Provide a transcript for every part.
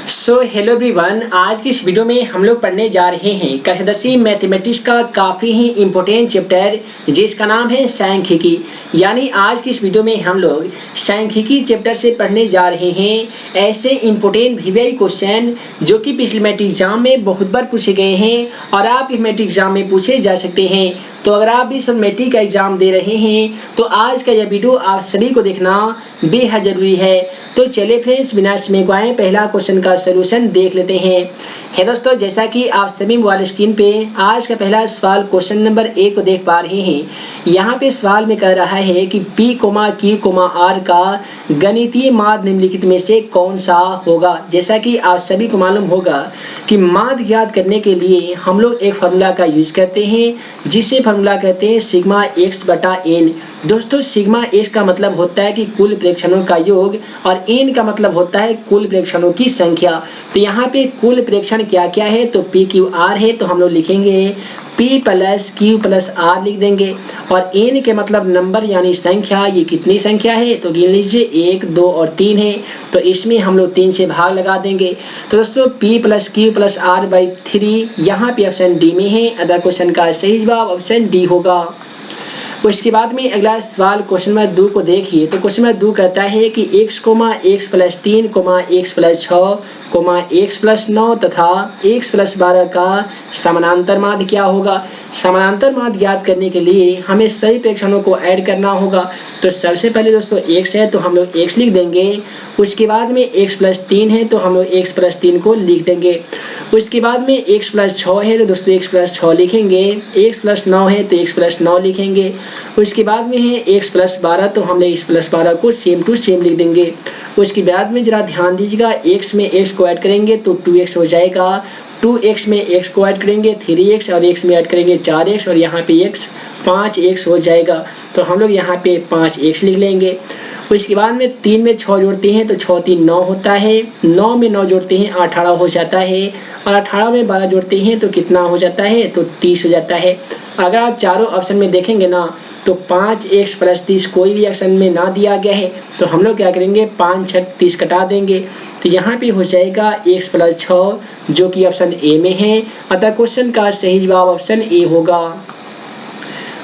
Hello everyone, आज की इस वीडियो में हम लोग पढ़ने जा रहे हैं कक्षा 10वीं मैथमेटिक्स का काफ़ी ही इम्पोर्टेंट चैप्टर जिसका नाम है सांख्यिकी। यानी आज की इस वीडियो में हम लोग सांख्यिकी चैप्टर से पढ़ने जा रहे हैं ऐसे इम्पोर्टेंट वीवीआई क्वेश्चन जो कि पिछले मैट्रिक एग्जाम में बहुत बार पूछे गए हैं और आपके मैट्रिक एग्जाम में पूछे जा सकते हैं। तो अगर आप भी इस मैट्रिक का एग्जाम दे रहे हैं तो आज का यह वीडियो आप सभी को देखना बेहद जरूरी है। तो चलिए फ्रेंड्स, बिना समय गवाए पहला क्वेश्चन का सलूशन देख लेते हैं। दोस्तों, जैसा कि आप सभी मोबाइल स्क्रीन पे आज का पहला सवाल क्वेश्चन नंबर 1 को देख पा रहे हैं। यहाँ पे सवाल में कह रहा है कि P, Q, R का गणितीय माध्य निम्नलिखित में से कौन सा होगा। जैसा कि आप सभी को मालूम होगा कि माध्य ज्ञात करने के लिए हम लोग एक फार्मूला का यूज करते हैं जिसे फार्मूला कहते हैं सिग्मा x बटा n। दोस्तों, सिग्मा x का मतलब होता है कि कुल प्रेक्षणों का योग और n का मतलब होता है कुल प्रेक्षणों की संख्या। तो यहाँ पे कुल प्रेक्षण क्या क्या है, तो P Q R है, तो हम लोग लिखेंगे P plus Q plus R लिख देंगे। और n के मतलब नंबर यानी संख्या, ये कितनी संख्या है तो गिन लीजिए 1, 2 और 3 है। तो इसमें हम लोग 3 से भाग लगा देंगे। तो दोस्तों P plus Q plus R by 3 यहाँ पे ऑप्शन डी में है। अदर क्वेश्चन का सही जवाब ऑप्शन डी होगा। उसके बाद में अगला सवाल क्वेश्चन नंबर 2 को देखिए। तो क्वेश्चन नंबर 2 कहता है कि x, x plus 3, x plus 6, x plus 9 तथा x प्लस 12 का समानांतर माध्य क्या होगा। समानांतर माध्य ज्ञात करने के लिए हमें सही प्रेक्षणों को ऐड करना होगा। तो सबसे पहले दोस्तों x है तो हम लोग x लिख देंगे। उसके बाद में x प्लस 3 है तो हम लोग x प्लस 3 को लिख देंगे। उसके बाद में x प्लस 6 है तो दोस्तों x प्लस 6 लिखेंगे। x प्लस 9 है तो x प्लस 9 लिखेंगे। उसके बाद में है x प्लस 12 तो हमने x प्लस 12 को सेम टू सेम लिख देंगे। उसके बाद में जरा ध्यान दीजिएगा, x में x को ऐड करेंगे तो 2x हो जाएगा। 2x में x को ऐड करेंगे 3x और x में ऐड करेंगे 4x और यहाँ पे x 5x हो जाएगा। तो हम लोग यहाँ पे 5x लिख लेंगे। उसके बाद में 3 में 6 जोड़ते हैं तो 6 3 9 होता है। 9 में 9 जोड़ते हैं 18 हो जाता है। और 18 में 12 जोड़ते हैं तो कितना हो जाता है तो 30 हो जाता है। अगर आप चारों ऑप्शन में देखेंगे ना तो 5x प्लस 30 कोई भी ऑप्शन में ना दिया गया है। तो हम लोग क्या करेंगे 5 6 30 कटा देंगे। तो यहाँ पे हो जाएगा x प्लस 6 जो कि ऑप्शन ए में है। अतः क्वेश्चन का सही जवाब ऑप्शन ए होगा।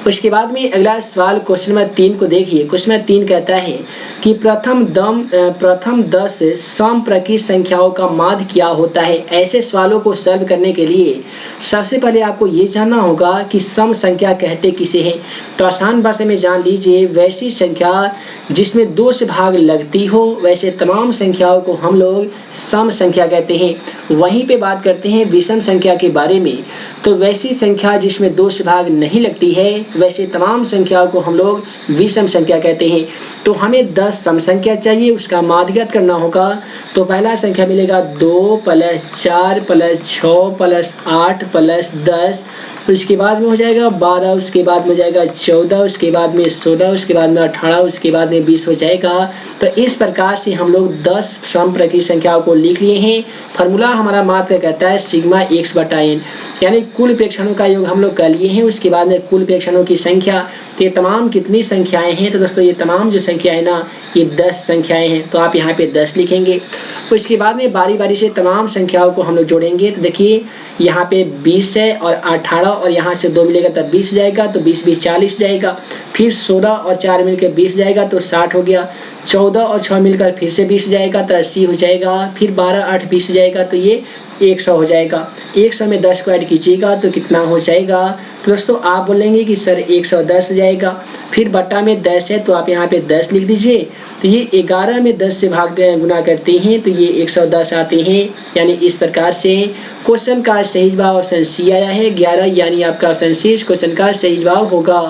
उसके बाद में अगला सवाल क्वेश्चन नंबर 3 को देखिए। क्वेश्चन नंबर 3 कहता है कि प्रथम 10 समप्रकीय संख्याओं का माध्य क्या होता है। ऐसे सवालों को सॉल्व करने के लिए सबसे पहले आपको ये जानना होगा कि सम संख्या कहते किसे हैं। तो आसान भाषा में जान लीजिए, वैसी संख्या जिसमें 2 से भाग लगती हो वैसे तमाम संख्याओं को हम लोग सम संख्या कहते हैं। वहीं पे बात करते हैं विषम संख्या के बारे में। तो वैसी संख्या जिसमें 2 से भाग नहीं लगती है वैसे तमाम संख्याओं को हम लोग विषम संख्या कहते हैं। तो हमें 10 सम संख्या चाहिए, उसका माध्य ज्ञात करना होगा। तो पहला संख्या मिलेगा 2 प्लस 4 प्लस 6 प्लस 8 प्लस 10। उसके बाद में हो जाएगा 12, उसके बाद में हो जाएगा 14, उसके बाद में 16, उसके बाद में 18, उसके बाद में 20 हो जाएगा। तो इस प्रकार से हम लोग 10 समप्रकीय संख्याओं को लिख लिए हैं। फार्मूला हमारा माध्य कहता है सिग्मा x बटा n, यानी कुल प्रेक्षणों का योग हम लोग कर लिए हैं। उसके बाद में कुल प्रेक्षणों की संख्या, तो ये तमाम कितनी संख्याएं हैं तो दोस्तों ये तमाम जो संख्या है ना ये 10 संख्याएं हैं। तो आप यहाँ पे 10 लिखेंगे। उसके बाद में बारी बारी से तमाम संख्याओं को हम लोग जोड़ेंगे। तो देखिए यहाँ पे 20 है और 18 और यहाँ से 2 मिलेगा तब 20 जाएगा। तो 20 20 40 जाएगा। फिर 16 और 4 मिलकर 20 जाएगा तो 60 हो गया। 14 और 6 मिलकर फिर से 20 जाएगा तो 80 हो जाएगा। फिर 12 8 20 जाएगा तो ये 100 हो जाएगा। 100 में 10 को ऐड कीजिएगा तो कितना हो जाएगा। तो दोस्तों आप बोलेंगे कि सर 110 हो जाएगा। फिर बट्टा में 10 है तो आप यहाँ पे 10 लिख दीजिए। तो ये 11 में 10 से भाग गुना करते हैं तो ये 110 आते हैं। यानी इस प्रकार से क्वेश्चन का सही जवाब ऑप्शन सी आया है 11, यानी आपका ऑप्शन सी इस क्वेश्चन का सही जवाब होगा।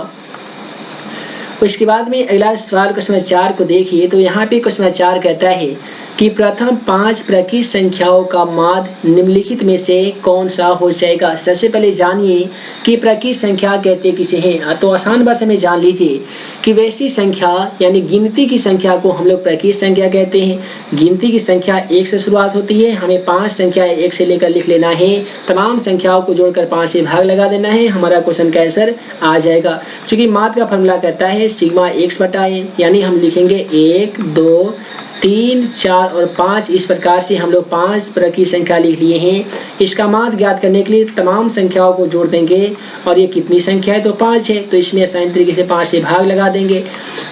उसके बाद में अगला सवाल क्वेश्चन 4 को देखिए। तो यहाँ पे क्वेश्चन 4 कहता है कि प्रथम 5 प्रकीय संख्याओं का माध्य निम्नलिखित में से कौन सा हो जाएगा। सबसे पहले जानिए कि प्रकीय संख्या कहते किसे हैं। तो आसान भाषा में जान लीजिए कि वैसी संख्या यानी गिनती की संख्या को हम लोग प्रकीय संख्या कहते हैं। गिनती की संख्या 1 से शुरुआत होती है। हमें 5 संख्या 1 से लेकर लिख लेना है। तमाम संख्याओं को जोड़कर 5 से भाग लगा देना है, हमारा क्वेश्चन का आंसर आ जाएगा। चूंकि माध्य का फॉर्मूला कहता है सिग्मा x बटा n, यानी हम लिखेंगे 1 2 3, 4 और 5 इस प्रकार से हम लोग 5 तरह की संख्या लिख लिए हैं। इसका मान ज्ञात करने के लिए तमाम संख्याओं को जोड़ देंगे और ये कितनी संख्या है तो 5 है, तो इसमें आसान तरीके से 5 से भाग लगा देंगे।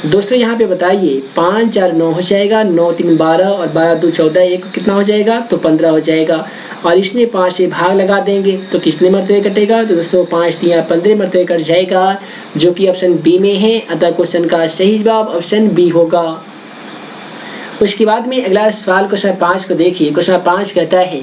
दोस्तों यहाँ पे बताइए 5 4 9 हो जाएगा, 9 3 12 और 12 2 14, एक कितना हो जाएगा तो 15 हो जाएगा और इसमें 5 से भाग लगा देंगे तो कितने मरतबे कटेगा तो दोस्तों 5 3 15 मरतबे कट जाएगा, जो कि ऑप्शन बी में है। अतः क्वेश्चन का सही जवाब ऑप्शन बी होगा। उसके बाद में अगला सवाल क्वेश्चन 5 को देखिए। क्वेश्चन 5 कहता है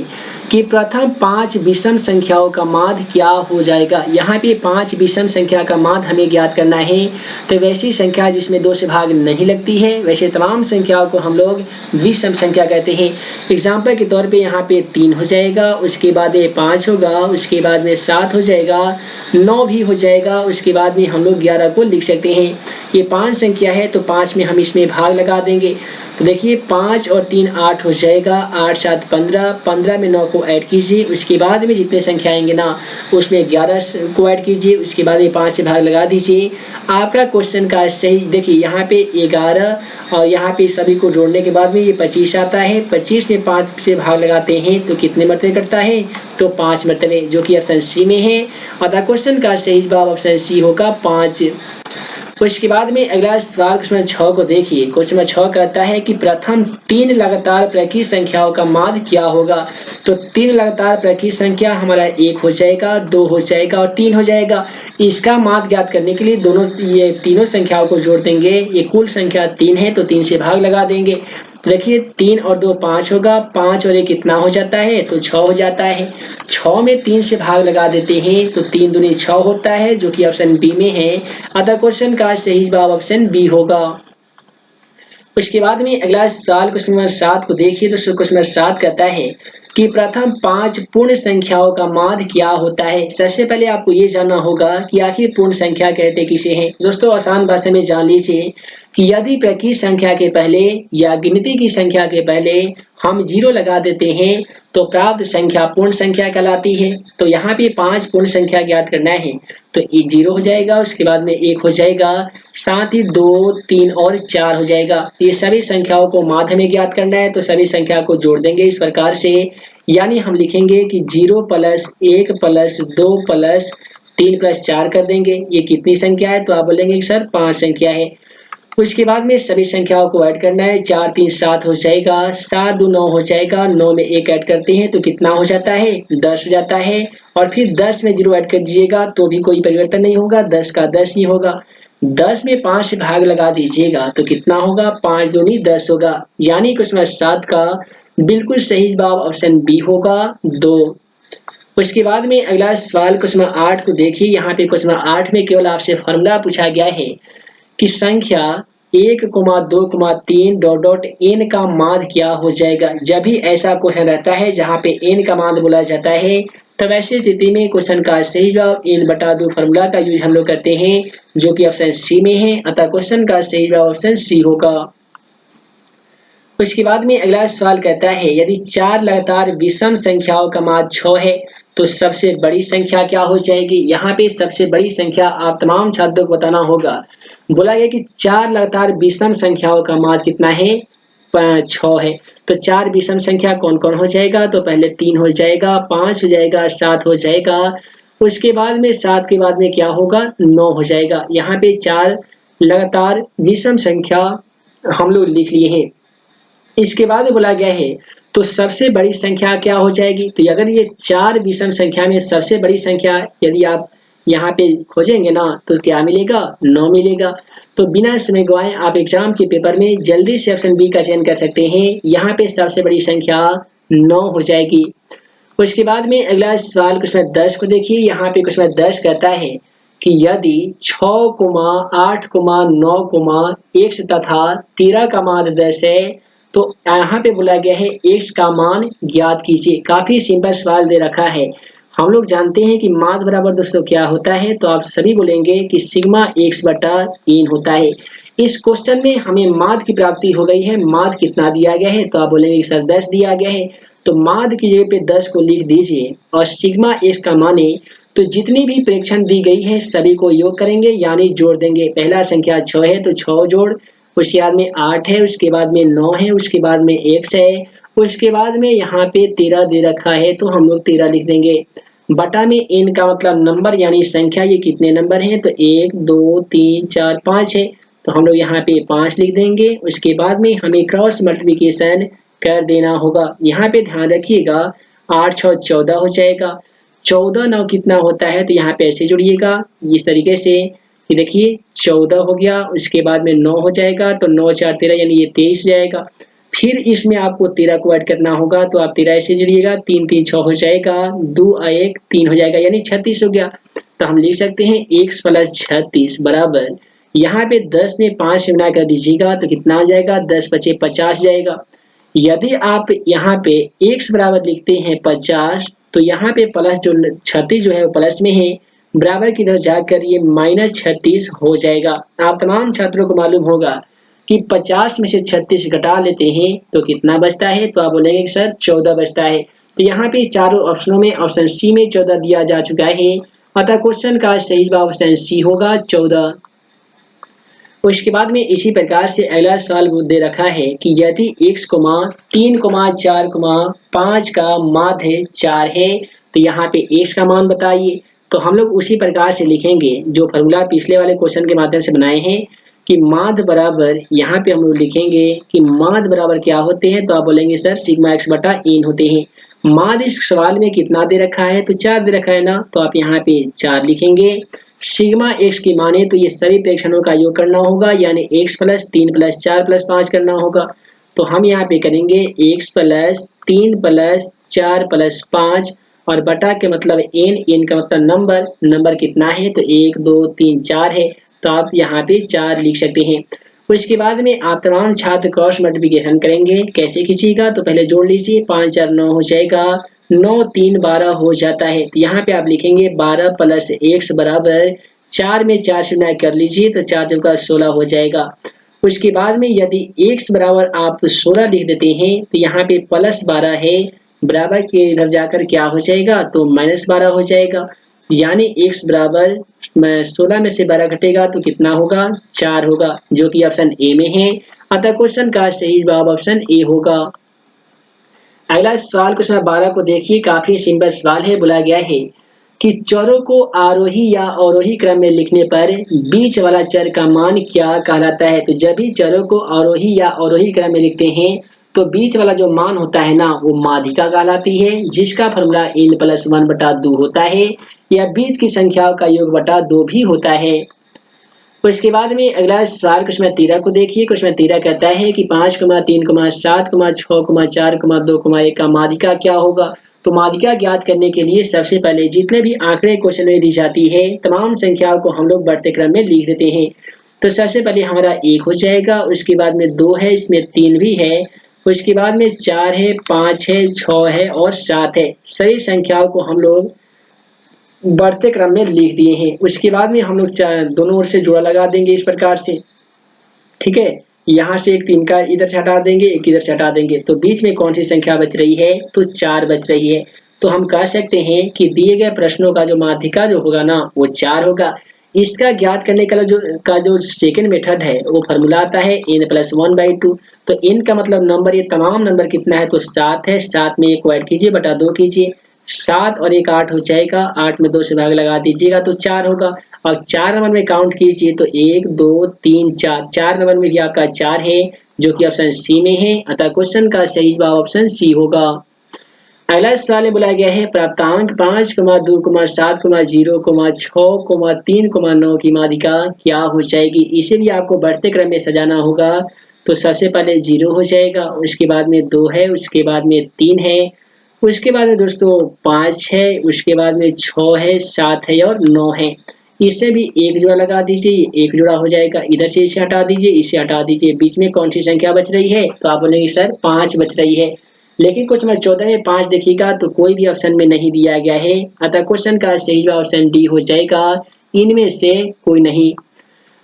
कि प्रथम 5 विषम संख्याओं का माध्य क्या हो जाएगा। यहाँ पे 5 विषम संख्या का माध्य हमें ज्ञात करना है। तो वैसी संख्या जिसमें 2 से भाग नहीं लगती है, वैसे तमाम संख्याओं को हम लोग विषम संख्या कहते हैं। एग्जाम्पल के तौर पे यहाँ पे 3 हो जाएगा, उसके बाद ये 5 होगा, उसके बाद में 7 हो जाएगा, 9 भी हो जाएगा, उसके बाद में हम लोग 11 को लिख सकते हैं। ये 5 संख्या है तो 5 में हम इसमें भाग लगा देंगे। तो देखिए 5 और 3 8 हो जाएगा, 8 7 15, 15 में 9 को ऐड कीजिए, उसके बाद में जितने संख्या आएंगे ना उसमें 11 को ऐड कीजिए, उसके बाद ये 5 से भाग लगा दीजिए। आपका क्वेश्चन का सही देखिए यहाँ पे 11 और यहाँ पे सभी को जोड़ने के बाद में ये 25 आता है। 25 में 5 से भाग लगाते हैं तो कितने मरतबे कटता है तो 5 मरतबे, जो कि ऑप्शन सी में है। अतः क्वेश्चन का सही जवाब ऑप्शन सी होगा 5। उसके बाद में अगला सवाल क्वेश्चन 6 को देखिए। क्वेश्चन 6 कहता है कि प्रथम 3 लगातार प्रकृत संख्याओं का माध्य क्या होगा। तो 3 लगातार प्रकृत संख्या हमारा 1 हो जाएगा, 2 हो जाएगा और 3 हो जाएगा। इसका माध्य ज्ञात करने के लिए ये तीनों संख्याओं को जोड़ देंगे। ये कुल संख्या 3 है तो 3 से भाग लगा देंगे। तो देखिए 3 और 2 5 होगा, 5 और 1 कितना हो जाता है तो 6 हो जाता है। 6 में 3 से भाग लगा देते हैं तो 3 दूनी 6 होता है, जो कि ऑप्शन बी में है। अतः क्वेश्चन का सही जवाब ऑप्शन बी होगा। उसके बाद में अगला सवाल क्वेश्चन नंबर 7 को देखिए। तो क्वेश्चन नंबर 7 कहता है कि प्रथम 5 पूर्ण संख्याओं का माध्य क्या होता है। सबसे पहले आपको ये जानना होगा कि आखिर पूर्ण संख्या कहते किसे हैं। दोस्तों आसान भाषा में जान लीजिए कि यदि प्रकृत संख्या के पहले या गिनती की संख्या के पहले हम 0 लगा देते हैं तो प्राप्त संख्या पूर्ण संख्या कहलाती है। तो यहाँ पे 5 पूर्ण संख्या ज्ञात करना है तो 0 हो जाएगा, उसके बाद में 1 हो जाएगा, साथ ही 2 3 और 4 हो जाएगा। ये सभी संख्याओं को माध्य में ज्ञात करना है तो सभी संख्या को जोड़ देंगे इस प्रकार से। यानी हम लिखेंगे कि 0 + 1 + 2 + 3 + 4 कर देंगे। ये कितनी संख्या है तो आप बोलेंगे कि सर 5 संख्या है। उसके बाद में सभी संख्याओं को ऐड करना है। 4 3 7 हो जाएगा, 7 2 9 हो जाएगा, 9 में 1 ऐड करते हैं तो कितना हो जाता है 10 हो जाता है। और फिर 10 में 0 ऐड कर दीजिएगा तो भी कोई परिवर्तन नहीं होगा, 10 का 10 ही होगा। 10 में 5 से भाग लगा दीजिएगा तो कितना होगा 5 दूनी 10 होगा। यानी क्वेश्चन 7 का बिल्कुल सही जवाब ऑप्शन बी होगा 2। उसके बाद में अगला सवाल क्वेश्चन 8 को देखिए। यहाँ पे क्वेश्चन 8 में केवल आपसे फॉर्मूला पूछा गया है कि संख्या 1, 2, 3 ... n का माध्य क्या हो जाएगा। जब भी ऐसा क्वेश्चन रहता है जहाँ पे n का माध्य बोला जाता है तब ऐसी स्थिति में क्वेश्चन का सही जवाब n/2 फॉर्मूला का यूज हम लोग करते हैं, जो कि ऑप्शन सी में है। अतः क्वेश्चन का सही जवाब ऑप्शन सी होगा। उसके बाद में अगला सवाल कहता है यदि 4 लगातार विषम संख्याओं का माध्य 6 है तो सबसे बड़ी संख्या क्या हो जाएगी। यहाँ पे सबसे बड़ी संख्या आप तमाम छात्रों को बताना होगा। बोला गया कि 4 लगातार विषम संख्याओं का माध्य कितना है 6 है। तो 4 विषम संख्या कौन कौन हो जाएगा तो पहले 3 हो जाएगा, 5 हो जाएगा, 7 हो जाएगा, उसके बाद में 7 के बाद में क्या होगा 9 हो जाएगा। यहाँ पे 4 लगातार विषम संख्या हम लोग लिख लिए हैं। इसके बाद बोला गया है तो सबसे बड़ी संख्या क्या हो जाएगी। तो अगर ये 4 विषम संख्या में सबसे बड़ी संख्या यदि आप यहाँ पे खोजेंगे ना तो क्या मिलेगा 9 मिलेगा। तो बिना समय गवाए आप एग्जाम के पेपर में जल्दी से ऑप्शन बी का चयन कर सकते हैं। यहाँ पे सबसे बड़ी संख्या 9 हो जाएगी। उसके बाद में अगला सवाल क्वेश्चन 10 को देखिए। यहाँ पे क्वेश्चन 10 कहता है कि यदि 6, 8, 9, x तथा 13 का मान 10 है तो यहाँ पे बोला गया है x का मान ज्ञात कीजिए। काफी सिंपल सवाल दे रखा है। हम लोग जानते हैं कि माध्य बराबर दोस्तों क्या होता है, तो आप सभी बोलेंगे कि सिग्मा x/n होता है। इस क्वेश्चन में हमें माध्य की प्राप्ति हो गई है। माध्य कितना दिया गया है तो आप बोलेंगे सर 10 दिया गया है, तो माध्य की जगह पे 10 को लिख दीजिए और सिग्मा x का माने तो जितनी भी प्रेक्षण दी गई है सभी को योग करेंगे यानी जोड़ देंगे। पहला संख्या 6 है तो 6 जोड़ उसके बाद में 8 है, उसके बाद में 9 है, उसके बाद में x है, उसके बाद में यहाँ पे 13 दे रखा है तो हम लोग 13 लिख देंगे। बटा में n का मतलब नंबर यानी संख्या, ये कितने नंबर हैं तो 1 2 3 4 5 है, तो हम लोग यहाँ पे 5 लिख देंगे। उसके बाद में हमें क्रॉस मल्टीप्लिकेशन कर देना होगा। यहाँ पे ध्यान रखिएगा 8 6 14 हो जाएगा, 14 9 कितना होता है तो यहाँ पे ऐसे जुड़िएगा इस तरीके से, ये देखिए 14 हो गया, उसके बाद में 9 हो जाएगा तो 9 4 13 यानी ये 23 जाएगा। फिर इसमें आपको 13 को ऐड करना होगा तो आप 13 ऐसे जुड़िएगा, 3 3 6 हो जाएगा, 2 1 3 हो जाएगा यानी 36 हो गया। तो हम लिख सकते हैं x प्लस 36 बराबर, यहाँ पे 10 में 5 से गुणा कर दीजिएगा तो कितना हो जाएगा, 10 बचे 50 जाएगा। यदि आप यहाँ पे x बराबर लिखते हैं 50 तो यहाँ पे प्लस जो 36 जो है वो प्लस में है, बराबर की तरफ जाकर ये -36 हो जाएगा। आप तमाम छात्रों को मालूम होगा कि 50 में से 36 घटा लेते हैं तो कितना बचता है, तो आप बोलेंगे कि सर 14 बचता है। तो यहाँ पे चारों ऑप्शनों में ऑप्शन सी में 14 दिया जा चुका है, अतः क्वेश्चन का सही जवाब ऑप्शन सी होगा 14। उसके बाद में इसी प्रकार से अगला सवाल दे रखा है कि यदि x, 3, 4, 5 का माध्य 4 है तो यहाँ पे x का मान बताइए। तो हम लोग उसी प्रकार से लिखेंगे जो फॉर्मूला पिछले वाले क्वेश्चन के माध्यम से बनाए हैं कि माध्य बराबर, यहाँ पे हम लोग लिखेंगे कि माध्य बराबर क्या होते हैं, तो आप बोलेंगे सर सिग्मा x बटा n होते हैं। माध्य इस सवाल में कितना दे रखा है तो 4 दे रखा है ना, तो आप यहाँ पे 4 लिखेंगे। सिग्मा x की माने तो ये सभी प्रेक्षणों का योग करना होगा यानी x प्लस 3 प्लस 4 प्लस 5 करना होगा। तो हम यहाँ पे करेंगे x प्लस 3 प्लस 4 प्लस 5 और बटा के मतलब n का मतलब नंबर कितना है तो 1 2 3 4 है, तो आप यहाँ पे 4 लिख सकते हैं। उसके बाद में आप तमाम छात्र क्रॉस मल्टीप्लिकेशन करेंगे, कैसे खींचिएगा तो पहले जोड़ लीजिए, 5 4 9 हो जाएगा, 9 3 12 हो जाता है। तो यहाँ पे आप लिखेंगे 12 प्लस x बराबर 4 में 4 से गुणा कर लीजिए तो 4 चौका 16 हो जाएगा। उसके बाद में यदि x बराबर आप 16 लिख देते हैं तो यहाँ पे प्लस 12 है, बराबर के इधर जाकर क्या हो जाएगा तो -12 हो जाएगा, यानी x बराबर 16 में से 12 घटेगा तो कितना होगा 4 होगा, जो कि ऑप्शन ए में है। अतः क्वेश्चन का सही जवाब ऑप्शन ए होगा। अगला सवाल क्वेश्चन 12 को देखिए, काफी सिंपल सवाल है। बोला गया है कि चरों को आरोही या अवरोही क्रम में लिखने पर बीच वाला चर का मान क्या कहलाता है। तो जब भी चरों को आरोही या अवरोही क्रम में लिखते हैं तो बीच वाला जो मान होता है ना वो माध्यिका कहलाती है, जिसका फॉर्मूला n प्लस 1/2 होता है या बीच की संख्याओं का योग बटा 2 भी होता है। तो इसके बाद में अगला सवाल क्वेश्चन 13 को देखिए। क्वेश्चन 13 कहता है कि 5, 3, 7, 6, 4, 2, 1 का माध्यिका क्या होगा। तो माध्यिका ज्ञात करने के लिए सबसे पहले जितने भी आंकड़े क्वेश्चन में दी जाती है तमाम संख्याओं को हम लोग बढ़ते क्रम में लिख देते हैं। तो सबसे पहले हमारा 1 हो जाएगा, उसके बाद में 2 है, इसमें 3 भी है, उसके बाद में 4 है, 5 है, 6 है और 7 है। सही संख्याओं को हम लोग बढ़ते क्रम में लिख दिए हैं। उसके बाद में हम लोग दोनों ओर से जोड़ा लगा देंगे इस प्रकार से, ठीक है। यहाँ से एक 3 का इधर से हटा देंगे, एक इधर से हटा देंगे, तो बीच में कौन सी संख्या बच रही है तो 4 बच रही है। तो हम कह सकते हैं कि दिए गए प्रश्नों का जो माध्यिका जो होगा ना वो 4 होगा। इसका ज्ञात करने का जो सेकंड मेथड है वो फॉर्मूला आता है n प्लस 1/2। तो n का मतलब नंबर, ये तमाम नंबर कितना है तो 7 है, 7 में 1 ऐड कीजिए बटा 2 कीजिए, 7 और 1 8 हो जाएगा, 8 में 2 से भाग लगा दीजिएगा तो 4 होगा। और 4 नंबर में काउंट कीजिए तो 1 2 3 4, 4 नंबर में भी आपका 4 है जो कि ऑप्शन सी में है। अतः क्वेश्चन का सही जवाब ऑप्शन सी होगा। अगला सवाल में बोला गया है प्राप्तांक 5, 2, 7, 0, 6, 3, 9 की माध्यिका क्या हो जाएगी। इसे भी आपको बढ़ते क्रम में सजाना होगा। तो सबसे पहले 0 हो जाएगा, उसके बाद में 2 है, उसके बाद में 3 है, उसके बाद में दोस्तों 5 है, उसके बाद में 6 है, 7 है और 9 है। इससे भी एक जोड़ा लगा दीजिए, एक जोड़ा हो जाएगा, इधर से इसे हटा दीजिए, इसे हटा दीजिए, बीच में कौन सी संख्या बच रही है तो आप बोलेंगे सर 5 बच रही है। लेकिन क्वेश्चन नंबर 14 में 5 देखिएगा तो कोई भी ऑप्शन में नहीं दिया गया है, अतः क्वेश्चन का सही जवाब ऑप्शन डी हो जाएगा, इनमें से कोई नहीं।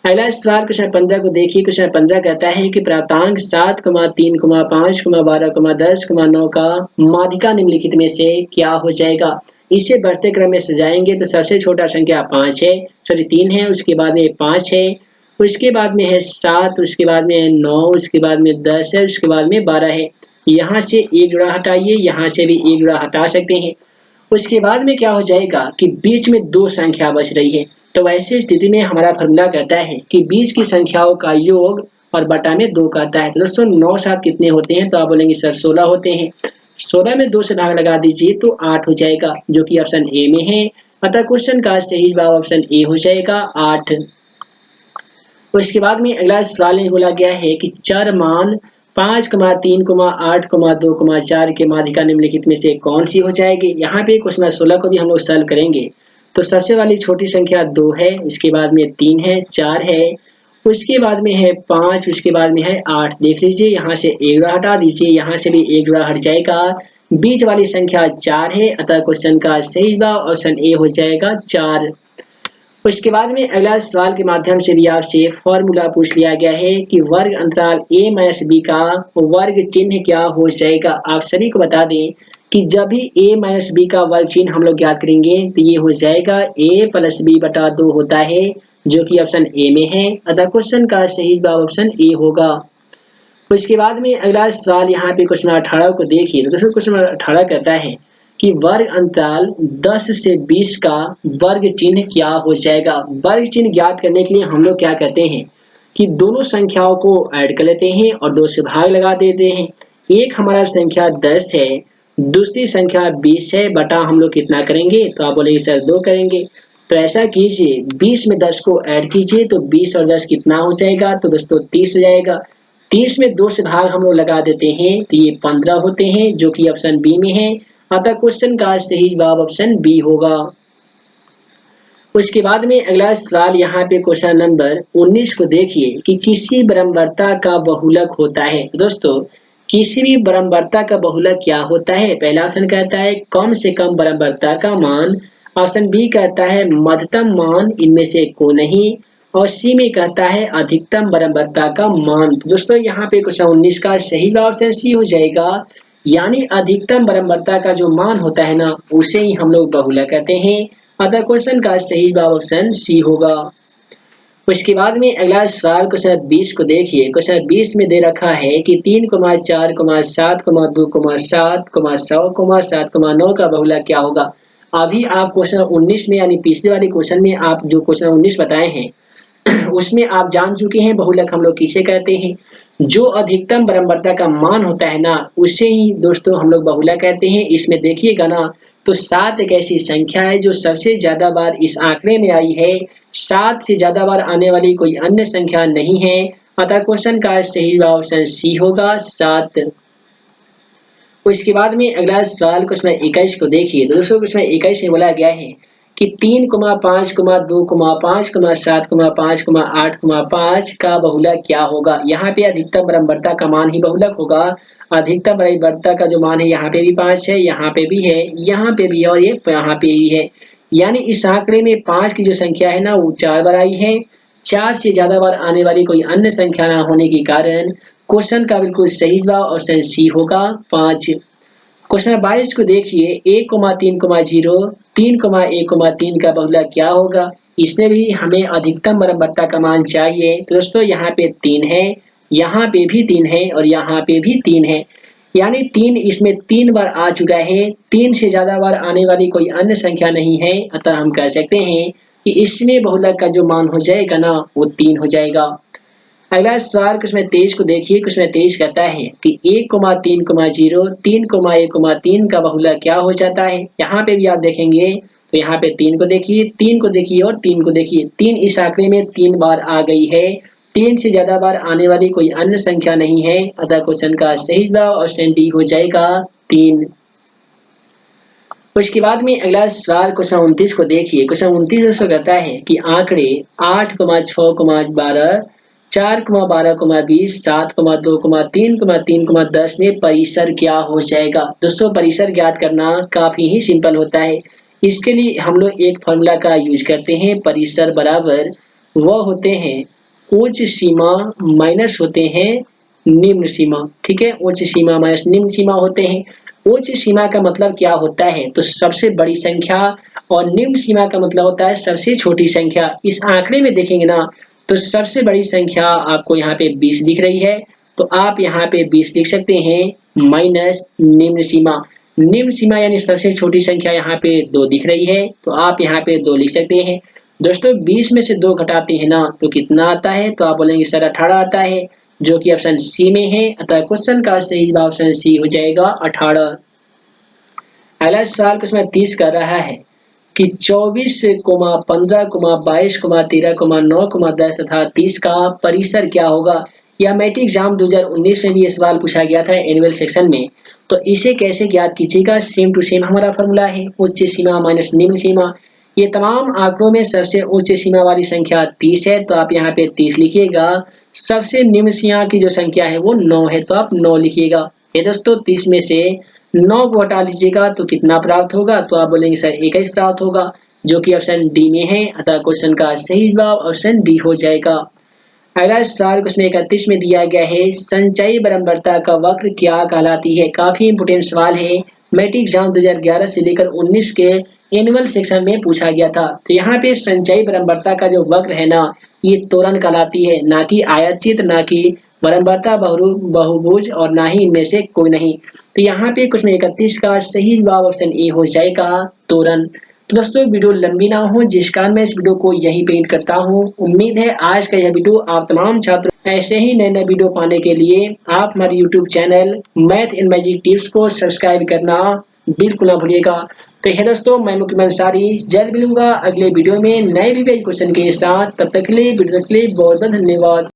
अगला सवाल क्वेश्चन 15 को देखिए। क्वेश्चन 15 कहता है कि प्राप्तांक 7, 3, 5, 12, 10, 9 का माध्यिका निम्नलिखित में से क्या हो जाएगा। इसे बढ़ते क्रम में सजाएंगे तो सबसे छोटा संख्या 5 है, सॉरी 3 है, उसके बाद में 5 है, उसके बाद में है 7, उसके बाद में है 9, उसके बाद में 10 है, उसके बाद में 12 है। यहाँ से एक जोड़ा हटाइए, यहाँ से भी एक जोड़ा हटा सकते हैं। उसके बाद में क्या हो जाएगा कि बीच में 2 संख्या बच रही है। तो ऐसी स्थिति में हमारा फॉर्मूला कहता है कि बीच की संख्याओं का योग और बटा में 2 कहता है। तो दोस्तों 9 7 कितने होते हैं? तो आप बोलेंगे सर 16 होते हैं। 16 में 2 से भाग लगा दीजिए तो 8 हो जाएगा, जो कि ऑप्शन ए में है। अतः क्वेश्चन का सही जवाब ऑप्शन ए हो जाएगा 8। उसके बाद में अगला सवाल में बोला गया है कि चर मान 5, 3, 8, 2, 4 के माध्यिका निम्नलिखित में से कौन सी हो जाएगी? यहाँ पे क्वेश्चन 16 को भी हम लोग सॉल्व करेंगे। तो सबसे वाली छोटी संख्या 2 है, उसके बाद में 3 है, 4 है, उसके बाद में है 5, उसके बाद में है 8। देख लीजिए, यहाँ से एक जोड़ा हटा दीजिए, यहाँ से भी एक जोड़ा हट जाएगा। बीच वाली संख्या 4 है, अतः क्वेश्चन का सही जवाब ऑप्शन ए हो जाएगा 4। उसके बाद में अगला सवाल के माध्यम से भी आपसे फॉर्मूला पूछ लिया गया है कि वर्ग अंतराल a माइनस बी का वर्ग चिन्ह क्या हो जाएगा। आप सभी को बता दें कि जब भी a माइनस बी का वर्ग चिन्ह हम लोग ज्ञात करेंगे तो ये हो जाएगा a प्लस बी बटा 2 होता है, जो कि ऑप्शन ए में है। अतः क्वेश्चन का सही जवाब ऑप्शन ए होगा। उसके बाद में अगला सवाल यहाँ पे क्वेश्चन 18 को देखिए। तो दोस्तों क्वेश्चन 18 कहता है कि वर्ग अंतराल 10 से 20 का वर्ग चिन्ह क्या हो जाएगा। वर्ग चिन्ह ज्ञात करने के लिए हम लोग क्या कहते हैं कि दोनों संख्याओं को ऐड कर लेते हैं और 2 से भाग लगा देते हैं। एक हमारा संख्या 10 है, दूसरी संख्या 20 है, बटा हम लोग कितना करेंगे? तो आप बोलेंगे सर 2 करेंगे। तो ऐसा कीजिए, 20 में 10 को ऐड कीजिए तो 20 और 10 कितना हो जाएगा? तो दोस्तों 30 हो जाएगा। 30 में 2 से भाग हम लोग लगा देते हैं तो ये 15 होते हैं, जो कि ऑप्शन बी में है। अतः क्वेश्चन का सही जवाब ऑप्शन बी होगा। उसके बाद में अगला सवाल यहाँ पे क्वेश्चन नंबर 19 को देखिए कि किसी बरम्बरता का बहुलक होता है। दोस्तों किसी भी बरम्बरता का बहुलक क्या होता है? पहला ऑप्शन कहता है कम से कम बरम्बरता का मान, ऑप्शन बी कहता है मध्यतम मान इनमें से को नहीं, और सी में कहता है अधिकतम बरम्बरता का मान। तो दोस्तों यहाँ पे क्वेश्चन 19 का सही जवाब ऑप्शन सी हो जाएगा, यानी अधिकतम बरम्बरता का जो मान होता है ना, उसे ही हम लोग बहुलक कहते हैं। अतः क्वेश्चन का सही जवाब ऑप्शन सी होगा। उसके बाद में अगला सवाल क्वेश्चन 20 को देखिए। क्वेश्चन 20 में दे रखा है कि 3, 4, 7, 2, 7, 100, 7, 9 का बहुलक क्या होगा। अभी आप क्वेश्चन 19 में यानी पिछले वाले क्वेश्चन में आप जो क्वेश्चन 19 बताए हैं उसमें आप जान चुके हैं बहुलक हम लोग किसे कहते हैं। जो अधिकतम बरम्बरता का मान होता है ना, उसे ही दोस्तों हम लोग बहुलक कहते हैं। इसमें देखिएगा ना, तो 7 एक ऐसी संख्या है जो सबसे ज्यादा बार इस आंकड़े में आई है। 7 से ज्यादा बार आने वाली कोई अन्य संख्या नहीं है। अतः क्वेश्चन का सही जवाब ऑप्शन सी होगा 7। इसके बाद में अगला सवाल क्वेश्चन 21 को देखिए। दोस्तों क्वेश्चन 21 में बोला गया है कि 3, 5, 2, 5, 7, 5, 8, 5 का बहुलक क्या होगा। यहाँ पे अधिकतम बरम्बरता का मान ही बहुलक होगा। अधिकतम बरम्बरता का जो मान है यहाँ पे भी 5 है, यहाँ पे भी है, यहाँ पे भी है और ये यहाँ पे ही है। यानी इस आंकड़े में 5 की जो संख्या है ना, वो 4 बार आई है। 4 से ज्यादा बार आने वाली कोई अन्य संख्या न होने के कारण क्वेश्चन का बिल्कुल सही जवाब ऑप्शन सी होगा 5। क्वेश्चन 22 को देखिए। 1, 3, 0, 3, 1, 3 का बहुलक क्या होगा। इसमें भी हमें अधिकतम बरम्बरता का मान चाहिए। तो दोस्तों यहाँ पे 3 है, यहाँ पे भी 3 है और यहाँ पे भी 3 है, यानी 3 इसमें 3 बार आ चुका है। 3 से ज्यादा बार आने वाली कोई अन्य संख्या नहीं है। अतः हम कह सकते हैं कि इसमें बहुलक का जो मान हो जाएगा ना, वो 3 हो जाएगा। अगला सवाल क्वेश्चन 23 को देखिए। क्वेश्चन 23 कहता है कि 1, 3, 0, 3, 1, 3 का बहुलक क्या हो जाता है। यहाँ पे भी आप देखेंगे तो यहाँ पे 3 को देखिए, 3 को देखिए और 3 को देखिए। 3 इस आंकड़े में 3 बार आ गई है। 3 से ज्यादा बार आने वाली कोई अन्य संख्या नहीं है। अतः क्वेश्चन का सही जवाब ऑप्शन डी हो जाएगा 3। उसके बाद में अगला सवाल क्वेश्चन 29 को देखिए। क्वेश्चन 29 दोस्तों कहता है कि आंकड़े 8, 6, 12, 4, 12, 20, 7, 2, 3, 3, 10 में परिसर क्या हो जाएगा। दोस्तों परिसर ज्ञात करना काफी ही सिंपल होता है। इसके लिए हम लोग एक फॉर्मूला का यूज करते हैं। परिसर बराबर वह होते हैं उच्च सीमा माइनस होते हैं निम्न सीमा। ठीक है, उच्च सीमा माइनस निम्न सीमा होते हैं। उच्च सीमा का मतलब क्या होता है, तो सबसे बड़ी संख्या, और निम्न सीमा का मतलब होता है सबसे छोटी संख्या। इस आंकड़े में देखेंगे ना, तो सबसे बड़ी संख्या आपको यहाँ पे 20 दिख रही है, तो आप यहाँ पे 20 लिख सकते हैं माइनस निम्न सीमा। निम्न सीमा यानी सबसे छोटी संख्या यहाँ पे 2 दिख रही है, तो आप यहाँ पे 2 लिख सकते हैं। दोस्तों 20 में से 2 घटाते हैं ना तो कितना आता है, तो आप बोलेंगे सर 18 आता है, जो कि ऑप्शन सी में है। अतः क्वेश्चन का सही जवाब ऑप्शन सी हो जाएगा 18। अगला सवाल क्वेश्चन 30 कर रहा है कि 24, 15, 22, 13, 9, 10 तथा 30 का परिसर क्या होगा। यह मैट्रिक एग्जाम 2019 में भी ये सवाल पूछा गया था एनुअल सेक्शन में। तो इसे कैसे ज्ञात कीजिएगा, सेम टू सेम हमारा फॉर्मूला है उच्च सीमा माइनस निम्न सीमा। ये तमाम आंकड़ों में सबसे उच्च सीमा वाली संख्या 30 है, तो आप यहाँ पे 30 लिखिएगा। सबसे निम्न सीमा की जो संख्या है वो 9 है, तो आप 9 लिखिएगा। ये दोस्तों 30 में से 9 को हटा लीजिएगा तो कितना प्राप्त होगा, तो आप बोलेंगे सर 21 प्राप्त होगा, जो कि ऑप्शन डी में है। अतः क्वेश्चन का सही जवाब ऑप्शन डी हो जाएगा। अगला सवाल क्वेश्चन 31 में दिया गया है संचयी बराबरता का वक्र क्या कहलाती है। काफी इंपोर्टेंट सवाल है, मैट्रिक एग्जाम 2011 से लेकर 19 के एनुअल सेक्शन में पूछा गया था। तो यहाँ पे संचयी बराबरता का जो वक्र है ना, ये त्वरण कहलाती है, ना कि आयतचित, ना कि बराबरता बहुभुज, और ना ही इनमें से कोई नहीं। तो यहाँ पे क्वेश्चन 31 का सही जवाब ऑप्शन ए हो जाएगा त्वरण। तो दोस्तों वीडियो लंबी ना हो, जिस कारण मैं इस वीडियो को यहीं पे एंड करता हूँ। उम्मीद है आज का यह वीडियो आप तमाम छात्रों ऐसे ही नए नए वीडियो पाने के लिए आप हमारे YouTube channel math and magic tips को सब्सक्राइब करना बिल्कुल ना भूलिएगा। तो है दोस्तों, मैं मुकम्मल अंसारी जल्द मिलूंगा अगले वीडियो में नए भी क्वेश्चन के साथ। तब तक के लिए वीडियो के लिए बहुत बहुत धन्यवाद।